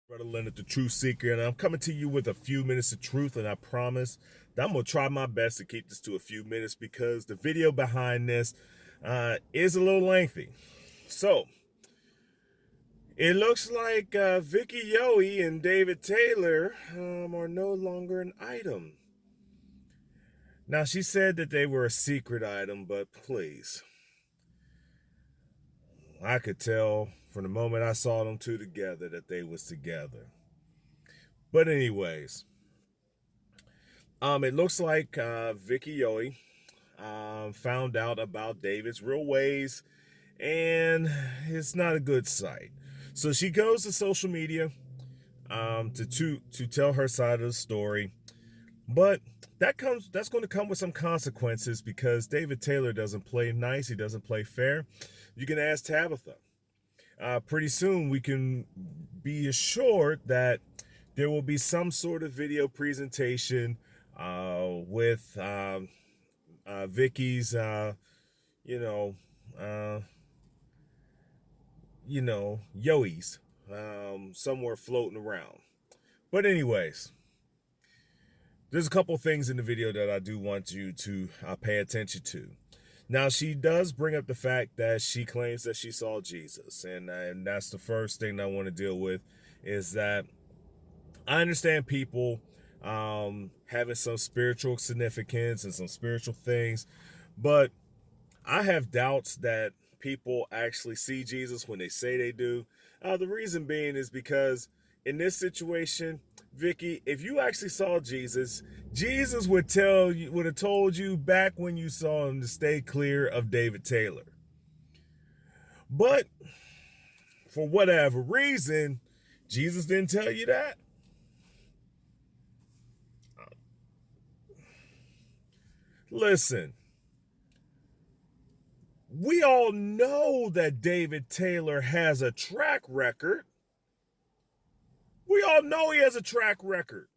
Brother Leonard, the Truth Seeker, and I'm coming to you with a few minutes of truth, and I promise that I'm going to try my best to keep this to a few minutes because the video behind this is a little lengthy. So, it looks like Vicky Yohe and David Taylor are no longer an item. Now, she said that they were a secret item, but please, I could tell from the moment I saw them two together that they was together. But anyways, it looks like Vicky Yohe found out about David's real ways, and it's not a good sight. So she goes to social media to tell her side of the story, but that's going to come with some consequences because David Taylor doesn't play nice. He doesn't play fair. You can ask Tabitha. Pretty soon we can be assured that there will be some sort of video presentation with Vicky's, you know, uh, Yoes somewhere floating around. But anyways, there's a couple things in the video that I do want you to pay attention to. Now, she does bring up the fact that she claims that she saw Jesus, and that's the first thing I want to deal with is that I understand people having some spiritual significance and some spiritual things, but I have doubts that people actually see Jesus when they say they do. The reason being is because in this situation, Vicky, if you actually saw Jesus, Jesus would have told you back when you saw him to stay clear of David Taylor. But for whatever reason, Jesus didn't tell you that. Listen, we all know that David Taylor has a track record. We all know he has a track record.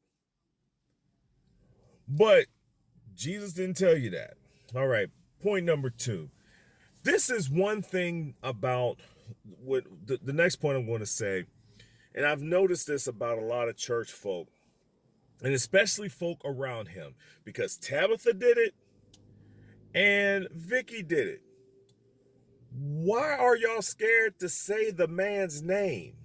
But Jesus didn't tell you that. All right, point number two. This is one thing about what the next point I'm going to say, and I've noticed this about a lot of church folk, and especially folk around him, because Tabitha did it and Vicky did it. Why are y'all scared to say the man's name?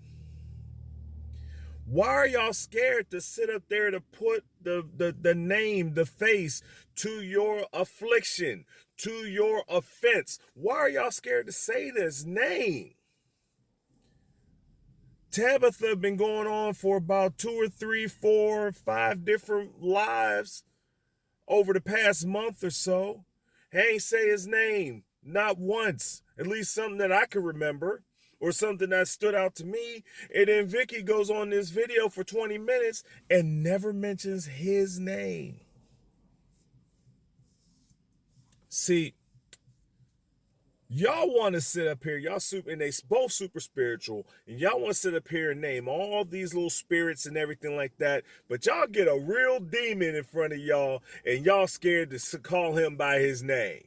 Why are y'all scared to sit up there to put the name, the face to your affliction, to your offense? Why are y'all scared to say this name? Tabitha been going on for about 2 or 3, 4, 5 different lives over the past month or so. He ain't say his name, not once, at least something that I can remember, or something that stood out to me. And then Vicky goes on this video for 20 minutes and never mentions his name. See, y'all want to sit up here, y'all super, and they both super spiritual, and y'all want to sit up here and name all these little spirits and everything like that, but y'all get a real demon in front of y'all, and y'all scared to call him by his name.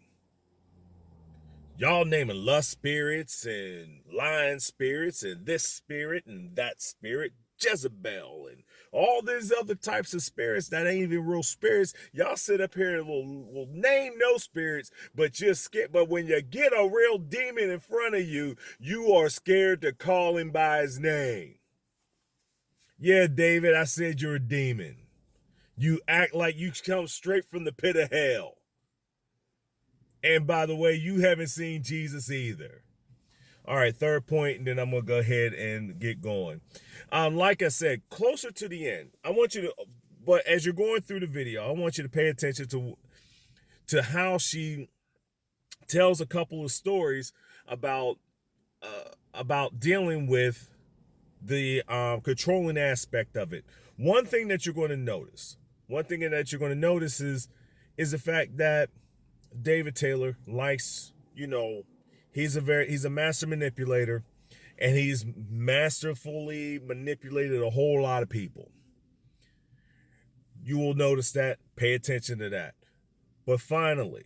Y'all naming lust spirits and lying spirits and this spirit and that spirit, Jezebel, and all these other types of spirits that ain't even real spirits. Y'all sit up here and will name no spirits, but just scared. But when you get a real demon in front of you, you are scared to call him by his name. Yeah, David, I said you're a demon. You act like you come straight from the pit of hell. And by the way, you haven't seen Jesus either. All right, third point, and then I'm going to go ahead and get going. Like I said, closer to the end, I want you to, but as you're going through the video, I want you to pay attention to how she tells a couple of stories about dealing with the controlling aspect of it. One thing that you're going to notice, is the fact that David Taylor likes, he's a master manipulator, and he's masterfully manipulated a whole lot of people. You will notice that. Pay attention to that. But finally,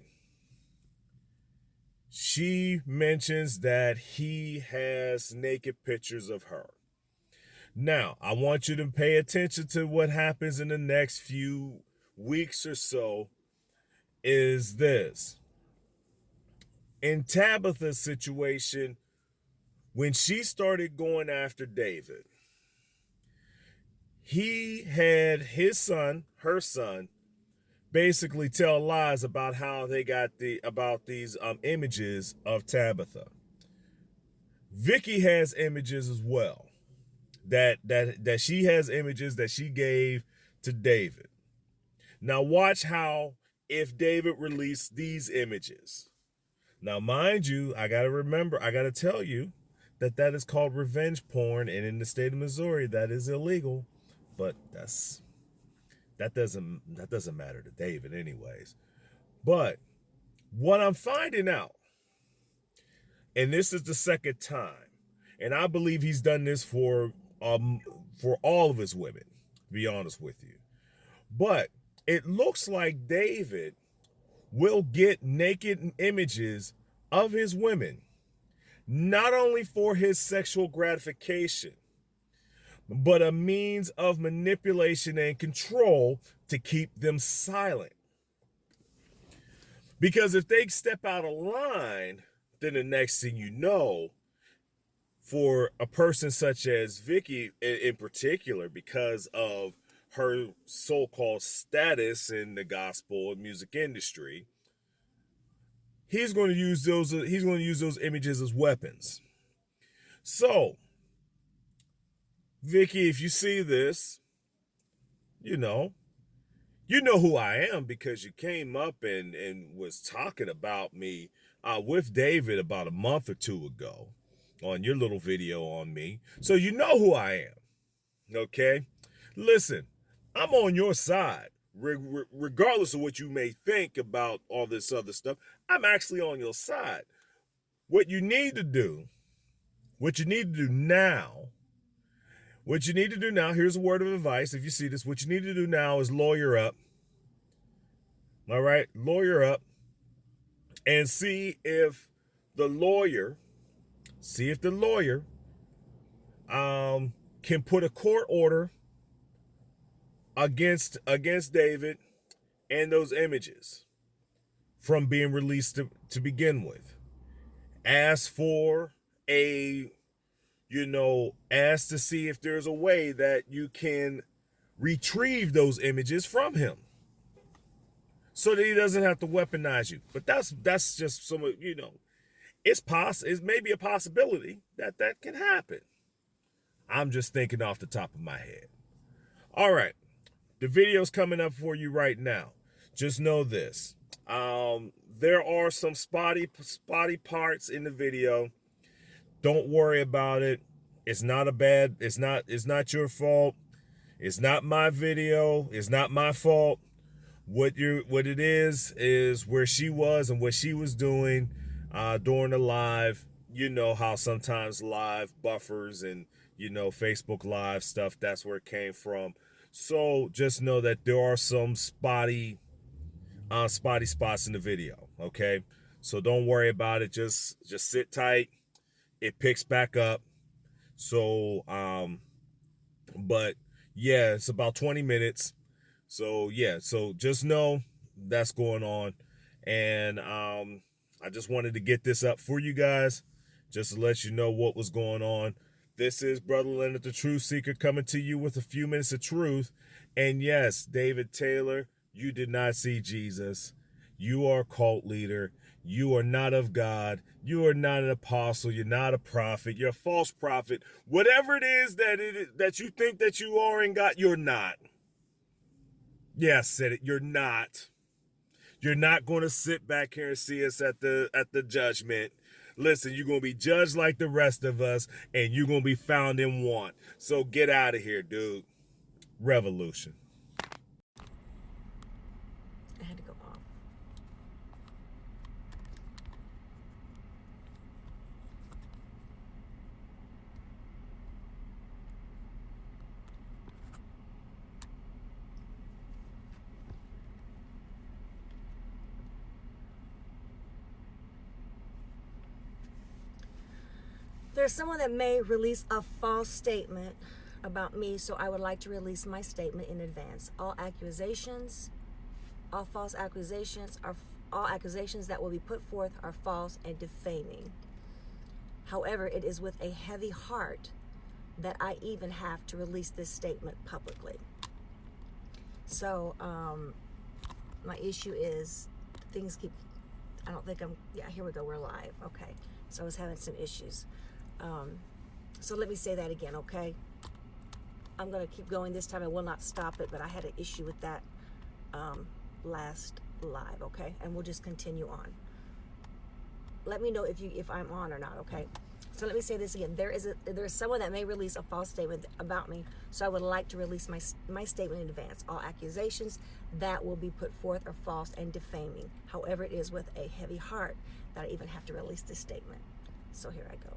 she mentions that he has naked pictures of her. Now, I want you to pay attention to what happens in the next few weeks or so is this. In Tabitha's situation, when she started going after David, he had his son, her son, basically tell lies about how they got these images of Tabitha. Vicky has images as well. That she has images that she gave to David. Now watch how if David released these images. Now, mind you, I got to tell you that is called revenge porn, and in the state of Missouri, that is illegal. But that doesn't matter to David anyways. But what I'm finding out, and this is the second time, and I believe he's done this for all of his women, to be honest with you. But it looks like David will get naked images of his women, not only for his sexual gratification, but a means of manipulation and control to keep them silent. Because if they step out of line, then the next thing you know, for a person such as Vicky in particular, because of her so-called status in the gospel and music industry, he's going to use those images as weapons. So, Vicky, if you see this, you know who I am, because you came up and was talking about me with David about a month or two ago on your little video on me. So you know who I am, okay? Listen, I'm on your side. Regardless of what you may think about all this other stuff, I'm actually on your side. What you need to do now, here's a word of advice. If you see this, what you need to do now is lawyer up. All right, lawyer up and see if the lawyer can put a court order against David and those images from being released to begin with. Ask to see if there's a way that you can retrieve those images from him so that he doesn't have to weaponize you. But that's just some, it's maybe a possibility that can happen. I'm just thinking off the top of my head. All right. The video's coming up for you right now. Just know this. There are some spotty parts in the video. Don't worry about it. It's not your fault. It's not my video. It's not my fault. What it is where she was and what she was doing during the live. You know how sometimes live buffers and Facebook Live stuff, that's where it came from. So just know that there are some spotty spots in the video, okay? So don't worry about it. Just sit tight. It picks back up. So, but yeah, it's about 20 minutes. So yeah, so just know that's going on. And I just wanted to get this up for you guys, just to let you know what was going on. This is Brother Leonard, the Truth Seeker, coming to you with a few minutes of truth. And yes, David Taylor, you did not see Jesus. You are a cult leader. You are not of God. You are not an apostle. You're not a prophet. You're a false prophet. Whatever it is that you think that you are in God, you're not. Yeah, I said it. You're not. You're not going to sit back here and see us at the judgment. Listen, you're going to be judged like the rest of us, and you're going to be found in want. So get out of here, dude. Revolution. I had to go off. There's someone that may release a false statement about me, so I would like to release my statement in advance. All false accusations all accusations that will be put forth are false and defaming. However, it is with a heavy heart that I even have to release this statement publicly. So, my issue is things keep, I don't think here we go, we're live. Okay. So I was having some issues. So let me say that again, okay? I'm going to keep going this time. I will not stop it, but I had an issue with that last live, okay? And we'll just continue on. Let me know if I'm on or not, okay? So let me say this again. There is someone that may release a false statement about me, so I would like to release my statement in advance. All accusations that will be put forth are false and defaming. However, it is with a heavy heart that I even have to release this statement. So here I go.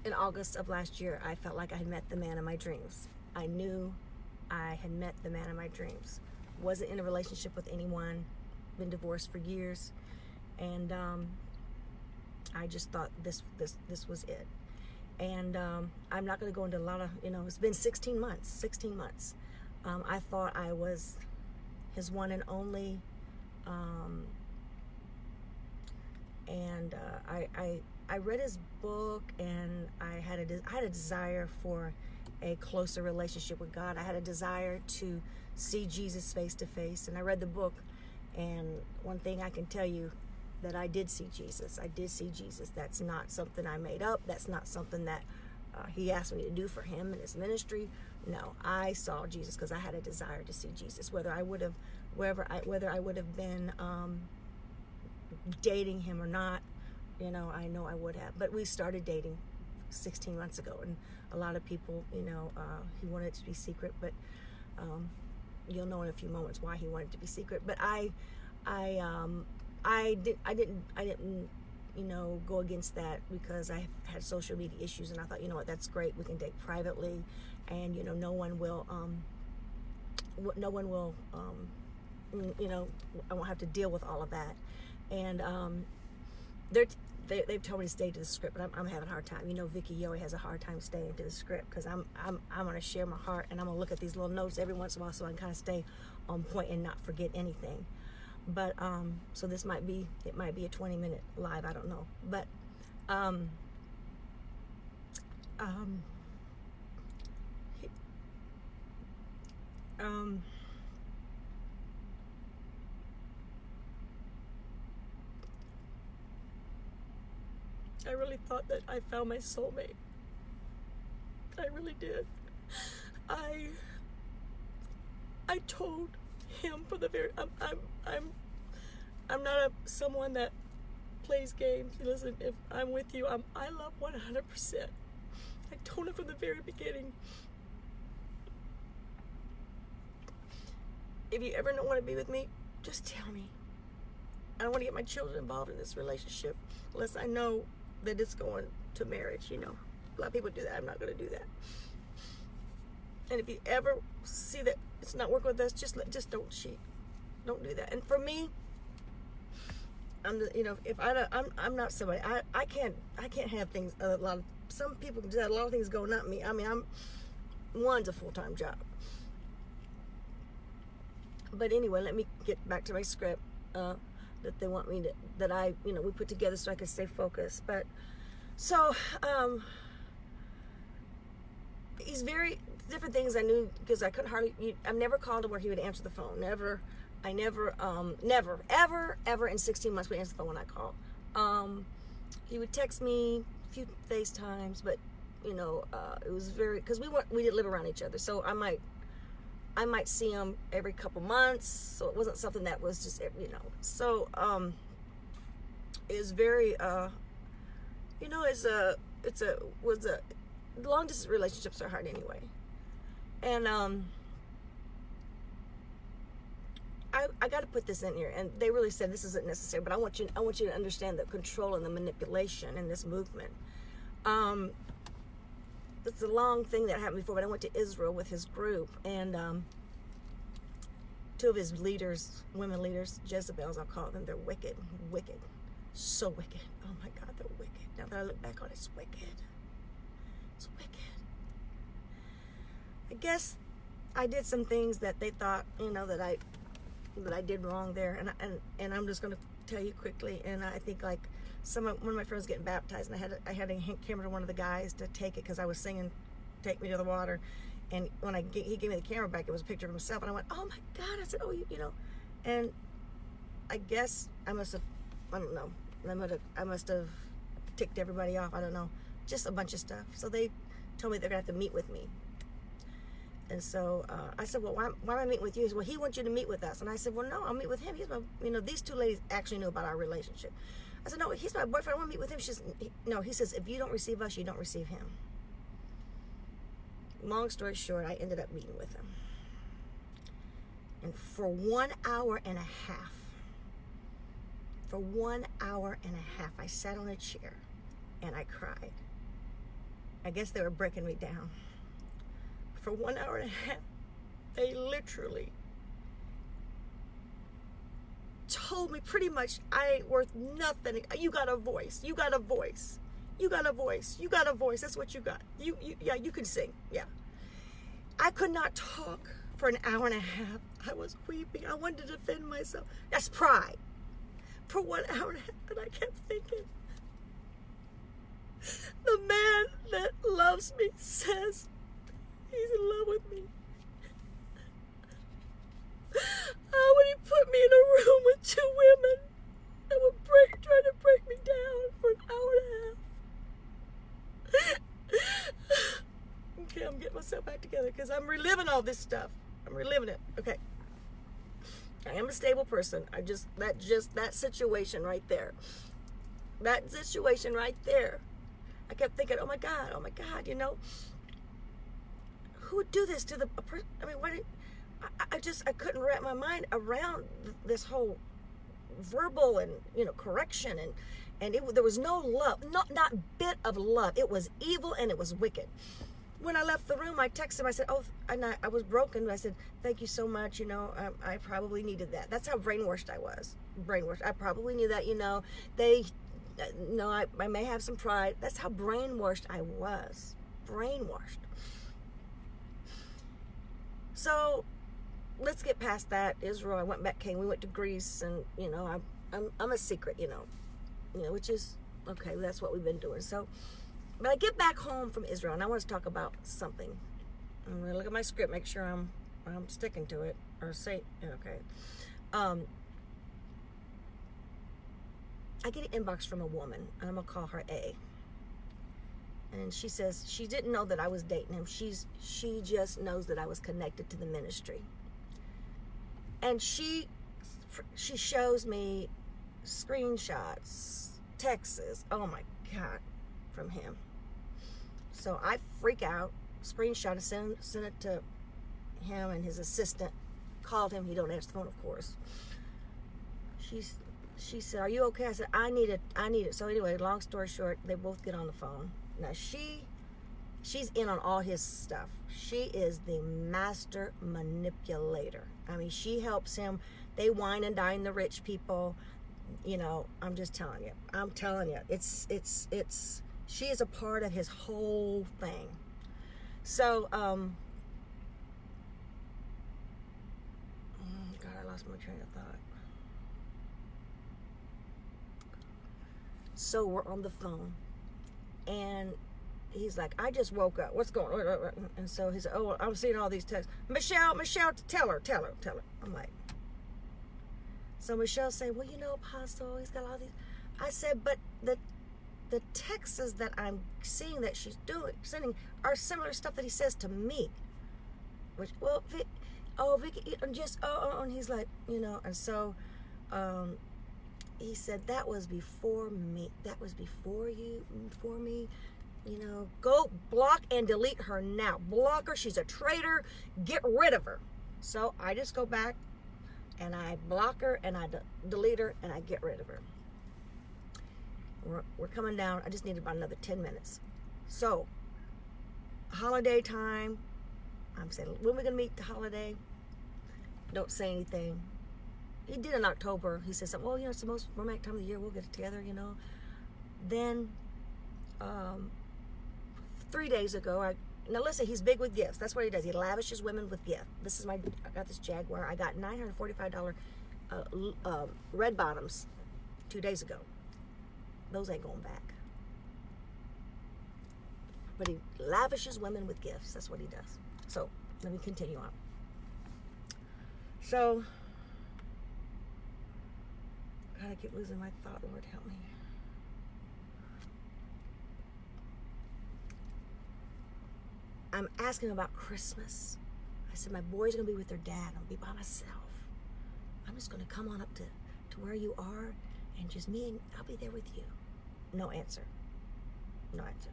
In August of last year, I felt like I had met the man of my dreams. I knew I had met the man of my dreams. Wasn't in a relationship with anyone, been divorced for years, and I just thought this was it. And I'm not going to go into a lot of, it's been 16 months. I thought I was his one and only, and I read his book, and I had a desire for a closer relationship with God. I had a desire to see Jesus face to face, and I read the book, and one thing I can tell you, that I did see Jesus. I did see Jesus. That's not something I made up. That's not something that he asked me to do for him in his ministry. No, I saw Jesus because I had a desire to see Jesus. Whether I would have been dating him or not, I know I would have. But we started dating 16 months ago, and a lot of people, he wanted it to be secret, but you'll know in a few moments why he wanted it to be secret. But I didn't go against that, because I had social media issues, and I thought, that's great. We can date privately, and no one will I won't have to deal with all of that. And they've told me to stay to the script, but I'm having a hard time. Vicky Yohe has a hard time staying to the script, because I'm going to share my heart, and I'm going to look at these little notes every once in a while so I can kind of stay on point and not forget anything. But so it might be a 20-minute live, I don't know. But I really thought that I found my soulmate. I really did. I told him for the very, I'm not someone that plays games. Listen, if I'm with you, I love 100%. I told him from the very beginning, if you ever don't want to be with me, just tell me. I don't want to get my children involved in this relationship unless I know that it's going to marriage. A lot of people do that. I'm not going to do that. And if you ever see that it's not working with us, just don't cheat. Don't do that. And for me, I'm not somebody. I can't have things. Some people can do that. A lot of things go, not me. One's a full-time job. But anyway, let me get back to my script that they want me to, that we put together so I can stay focused. But so he's very different things I knew, because I couldn't I've never called him where he would answer the phone. Never, ever in 16 months would answer the phone when I called. He would text me, a few FaceTimes, but it was very, because we didn't live around each other, so I might see him every couple months, so it wasn't something that was just, so it was very long distance relationships are hard anyway. And I got to put this in here, and they really said this isn't necessary, but I want you to understand the control and the manipulation in this movement. It's a long thing that happened before, but I went to Israel with his group, and two of his leaders, women leaders, Jezebels, I'll call them, they're wicked. So wicked. Oh my God, they're wicked. Now that I look back on it, it's wicked. It's wicked. I guess I did some things that they thought, that I did wrong there, and I'm just going to tell you quickly. And I think like one of my friends getting baptized, and I had to hand camera to one of the guys to take it because I was singing "Take Me to the Water," and when he gave me the camera back, it was a picture of himself, and I went, "Oh my God!" I said, "Oh, and I guess I don't know. I must have ticked everybody off. I don't know, just a bunch of stuff. So they told me they're gonna have to meet with me. And so I said, well, why am I meeting with you? He said, well, he wants you to meet with us. And I said, well, no, I'll meet with him. He's my, these two ladies actually knew about our relationship. I said, no, he's my boyfriend. I want to meet with him. He says, if you don't receive us, you don't receive him. Long story short, I ended up meeting with him. And for 1 hour and a half, I sat on a chair and I cried. I guess they were breaking me down. For 1 hour and a half, they literally told me pretty much I ain't worth nothing. You got a voice. You got a voice. You got a voice. You got a voice. That's what you got. Yeah, you can sing. Yeah. I could not talk for an hour and a half. I was weeping. I wanted to defend myself. That's pride. For 1 hour and a half, and I kept thinking, the man that loves me says he's in love with me. How would he put me in a room with two women that would try to break me down for an hour and a half? Okay, I'm getting myself back together because I'm reliving all this stuff. I'm reliving it. Okay. I am a stable person. That situation right there. That situation right there. I kept thinking, oh my God, who would do this to the person? I mean, I couldn't wrap my mind around this whole verbal and, correction and there was no love, not bit of love. It was evil and it was wicked. When I left the room, I texted him. I said, I was broken. I said, thank you so much. I probably needed that. That's how brainwashed I was. Brainwashed. I probably knew that, I may have some pride. That's how brainwashed I was. Brainwashed. So let's get past that. Israel, I went back, we went to Greece, and, I'm a secret, which is, okay, that's what we've been doing. So, but I get back home from Israel, and I want to talk about something. I'm going to look at my script, make sure I'm sticking to it, or say, okay. I get an inbox from a woman, and I'm going to call her A. And she says she didn't know that I was dating him. She just knows that I was connected to the ministry. And she shows me screenshots, texts, oh my God, from him. So I freak out, screenshot it, send it to him, and his assistant called him. He don't answer the phone, of course. She said, are you okay? I said, I need it. So anyway, long story short, they both get on the phone. Now she's in on all his stuff. She is the master manipulator. I mean, she helps him. They wine and dine the rich people. I'm just telling you. I'm telling you. She is a part of his whole thing. So, God, I lost my train of thought. So we're on the phone, and he's like, I just woke up. What's going on? And so he said, oh, I'm seeing all these texts. Michelle, tell her. I'm like, so Michelle said, well, Apostle, he's got all these. I said, but the texts that I'm seeing that she's sending are similar stuff that he says to me. Which, well, Vicky, and he's like, and so, he said, that was before me. That was before me. Go block and delete her now. Block her. She's a traitor. Get rid of her. So I just go back and I block her and I delete her and I get rid of her. We're coming down. I just need about another 10 minutes. So, holiday time. I'm saying, when are we going to meet the holiday? Don't say anything. he did in October. He said something, well, it's the most romantic time of the year. We'll get together, Then, 3 days ago, now listen, he's big with gifts. That's what he does. He lavishes women with gifts. I got this Jaguar. I got $945 red bottoms 2 days ago. Those ain't going back. But he lavishes women with gifts. That's what he does. So, let me continue on. So, God, I keep losing my thought. Lord, help me. I'm asking about Christmas. I said, my boys are going to be with their dad. I'll be by myself. I'm just going to come on up to where you are, and just me, and I'll be there with you. No answer. No answer.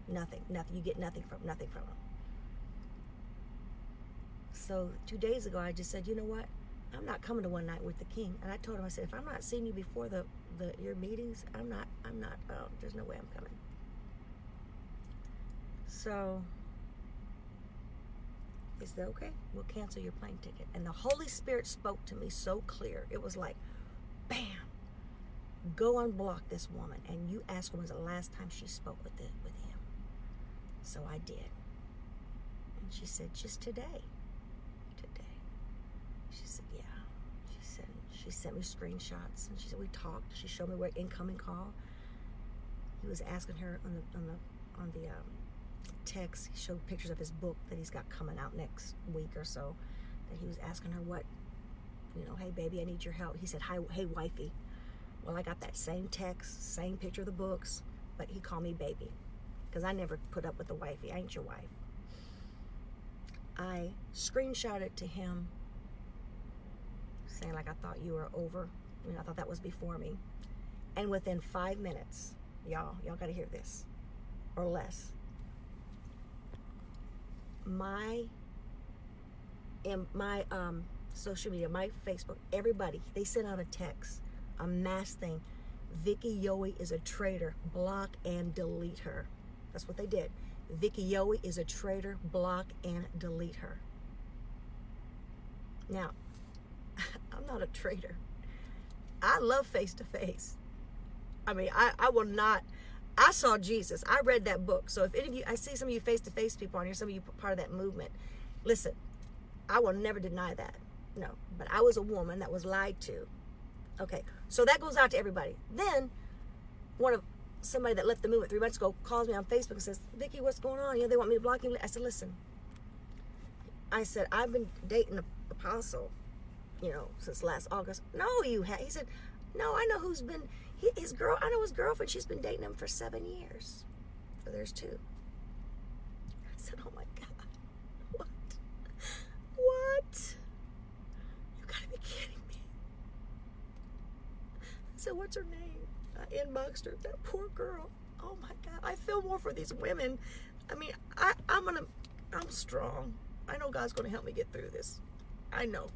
Nothing. You get nothing from them. So 2 days ago, I just said, you know what? I'm not coming to one night with the king. And I told him, I said, if I'm not seeing you before your meetings, I'm not, there's no way I'm coming. So he said, okay, we'll cancel your plane ticket. And the Holy Spirit spoke to me so clear. It was like, bam, go unblock this woman. And you ask her when was the last time she spoke with him. So I did. And she said, just today. She said, yeah. She sent me screenshots, and she said we talked. She showed me where incoming call. He was asking her on the text. He showed pictures of his book that he's got coming out next week or so. That he was asking her what, hey baby, I need your help. He said, hey wifey. Well, I got that same text, same picture of the books, but he called me baby, because I never put up with the wifey. I ain't your wife. I screenshot it to him, saying like, I thought you were over. I thought that was before me. And within 5 minutes, y'all got to hear this, or less. My social media, my Facebook, everybody, they sent out a text, a mass thing. Vicky Yohe is a traitor. Block and delete her. That's what they did. Vicky Yohe is a traitor. Block and delete her. Now, I'm not a traitor. I love face-to-face. I will not. I saw Jesus. I read that book. So if any of you, I see some of you face-to-face people on here, some of you part of that movement. Listen, I will never deny that. No, but I was a woman that was lied to. Okay, so that goes out to everybody. Then, somebody that left the movement 3 months ago calls me on Facebook and says, Vicky, what's going on? They want me to block you. I said, listen. I said, I've been dating an apostle, since last August. No, you have. He said, no, I know who's been, I know his girlfriend. She's been dating him for 7 years. So there's 2. I said, oh my God. What? You gotta be kidding me. I said, what's her name? I inboxed her, that poor girl. Oh my God, I feel more for these women. I'm strong. I know God's gonna help me get through this. I know.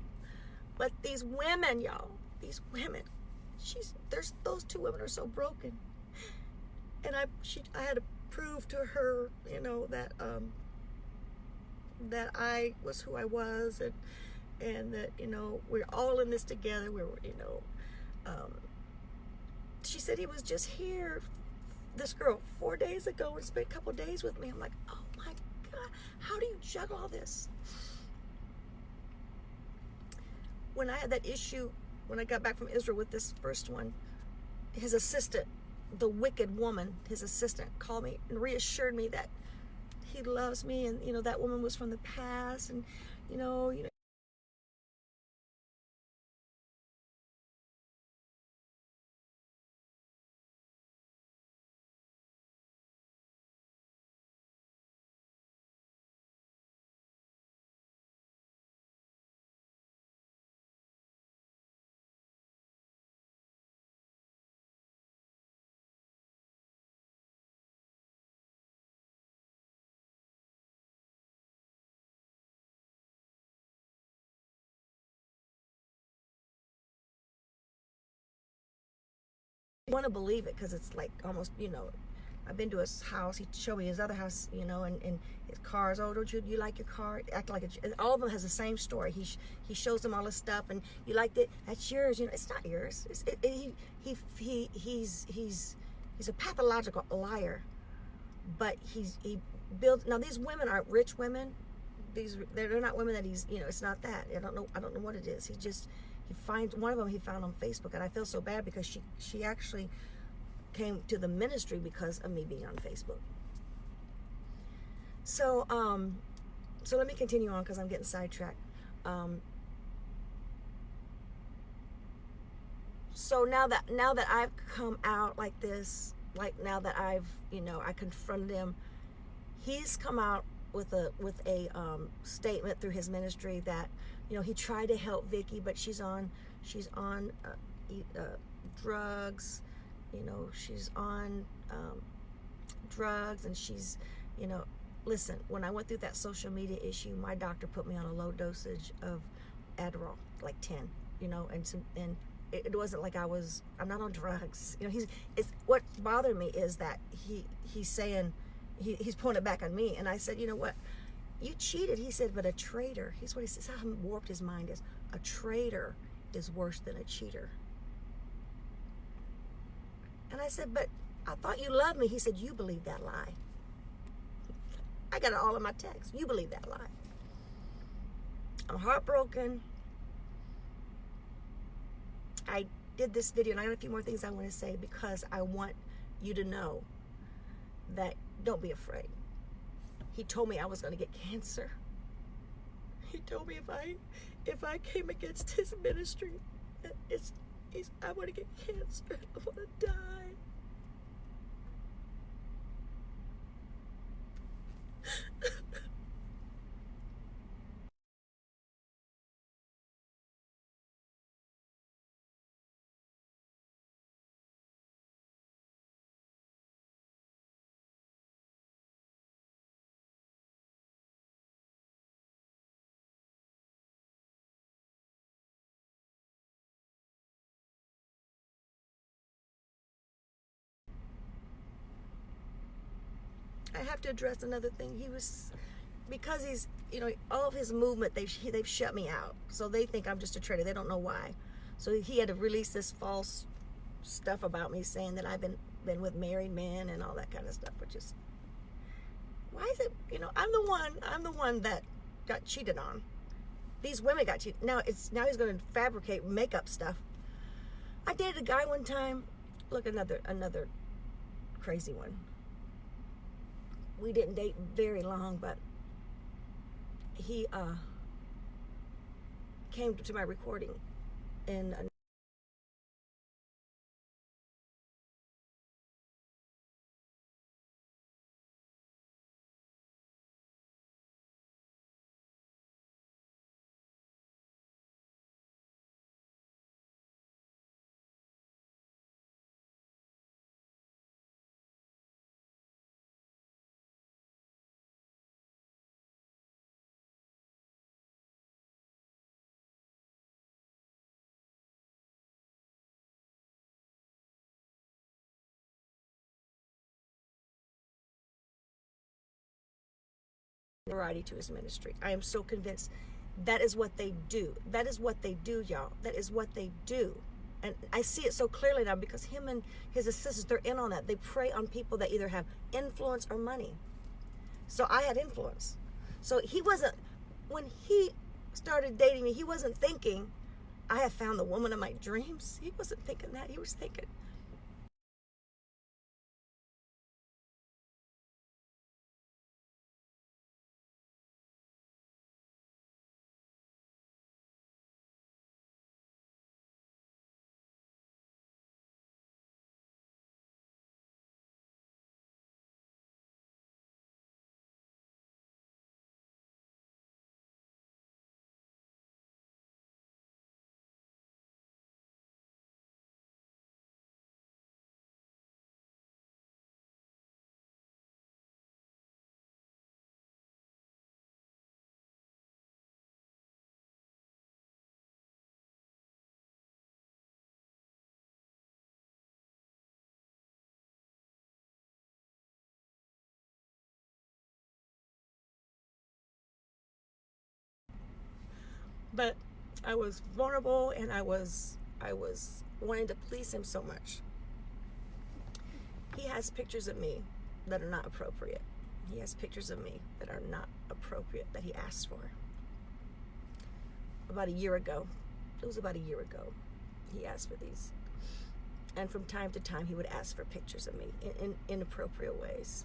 But these women, y'all, those 2 women are so broken. And I had to prove to her, that I was who I was, and that, we're all in this together. She said he was just here, this girl, 4 days ago, and spent a couple days with me. I'm like, oh my God, how do you juggle all this? When I had that issue, when I got back from Israel with this first one, his assistant, the wicked woman, his assistant, called me and reassured me that he loves me, and that woman was from the past, and you know I want to believe it, because it's like almost I've been to his house. He showed me his other house, you know, and his cars. Oh, don't you like your car? Act like it. All of them has the same story. He shows them all this stuff, and you liked it. That's yours. You know, it's not yours. He's a pathological liar, but he builds. Now these women aren't rich women. They're not women that he's, you know, it's not that. I don't know what it is. He finds one of them he found on Facebook, and I feel so bad because she actually came to the ministry because of me being on Facebook. So so let me continue on because I'm getting sidetracked. So now that I've come out like this, like now that I've, you know, I confronted him, he's come out with a statement through his ministry that, you know, he tried to help Vicky, but she's on drugs, you know, she's on drugs, and she's, you know, listen, when I went through that social media issue, my doctor put me on a low dosage of Adderall, like 10, you know, and it wasn't like I'm not on drugs, you know. It's what bothered me is that he's saying, he's pulling it back on me, and I said, you know what, you cheated. He said, but a traitor, he's what he says, how warped his mind is, a traitor is worse than a cheater. And I said, but I thought you loved me. He said, you believe that lie. I got it all in my text. You believe that lie. I'm heartbroken. I did this video, and I got a few more things I want to say because I want you to know that don't be afraid. He told me I was going to get cancer. He told me if I came against his ministry, I want to get cancer. I want to die. I have to address another thing. Because he's, you know, all of his movement, they've shut me out. So they think I'm just a traitor. They don't know why. So he had to release this false stuff about me, saying that I've been with married men and all that kind of stuff, which is, why is it, you know, I'm the one that got cheated on. These women got cheated. Now he's going to fabricate makeup stuff. I dated a guy one time. Look, another crazy one. We didn't date very long, but he came to my recording in variety to his ministry. I am so convinced that is what they do. That is what they do, y'all. That is what they do. And I see it so clearly now because him and his assistants, they're in on that. They prey on people that either have influence or money. So I had influence. So when he started dating me, he wasn't thinking, I have found the woman of my dreams. He wasn't thinking that. He was thinking, But I was vulnerable, and I was wanting to please him so much. He has pictures of me that are not appropriate. He has pictures of me that are not appropriate that he asked for. About a year ago, it was about a year ago, he asked for these. And from time to time, he would ask for pictures of me in inappropriate ways.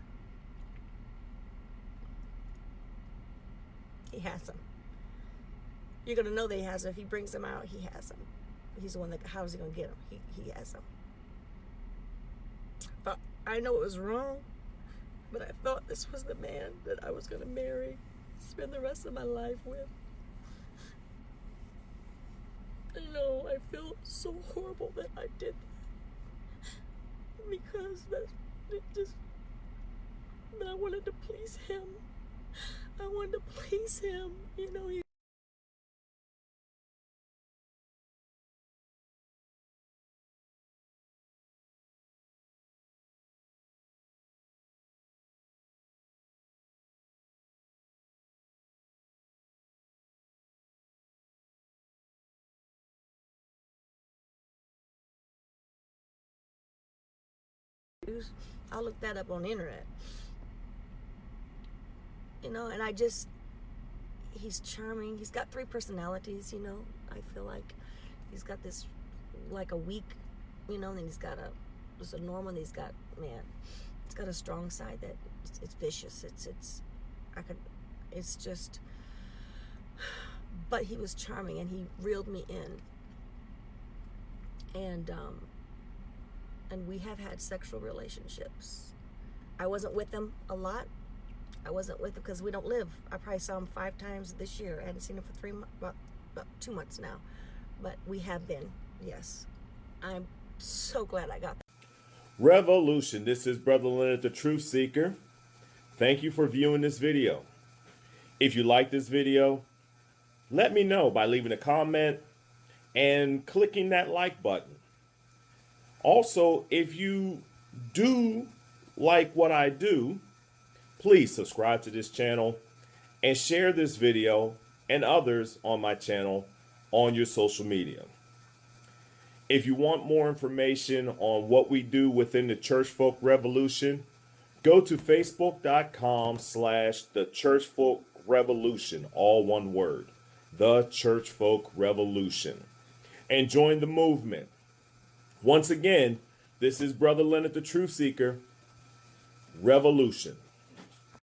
He has them. You're going to know that he has them. If he brings them out, he has them. He's the one that, how is he going to get them? He has them. But I know it was wrong, but I thought this was the man that I was going to marry, spend the rest of my life with. You know, I feel so horrible that I did that. Because but I wanted to please him. I wanted to please him. You know, I'll look that up on the internet. You know, and he's charming. He's got 3 personalities, you know. I feel like he's got this, like a weak, you know, and then he's got just a normal, and he's got a strong side that it's vicious. It's just, but he was charming, and he reeled me in. And we have had sexual relationships. I wasn't with him a lot. I wasn't with him because we don't live. I probably saw him 5 times this year. I hadn't seen him for about 2 months now. But we have been, yes. I'm so glad I got that. Revolution. This is Brother Leonard, the Truth Seeker. Thank you for viewing this video. If you like this video, let me know by leaving a comment and clicking that like button. Also, if you do like what I do, please subscribe to this channel and share this video and others on my channel on your social media. If you want more information on what we do within the Church Folk Revolution, go to facebook.com/the Church Folk Revolution, all one word, the Church Folk Revolution, and join the movement. Once again, this is Brother Leonard, the Truth Seeker. Revolution.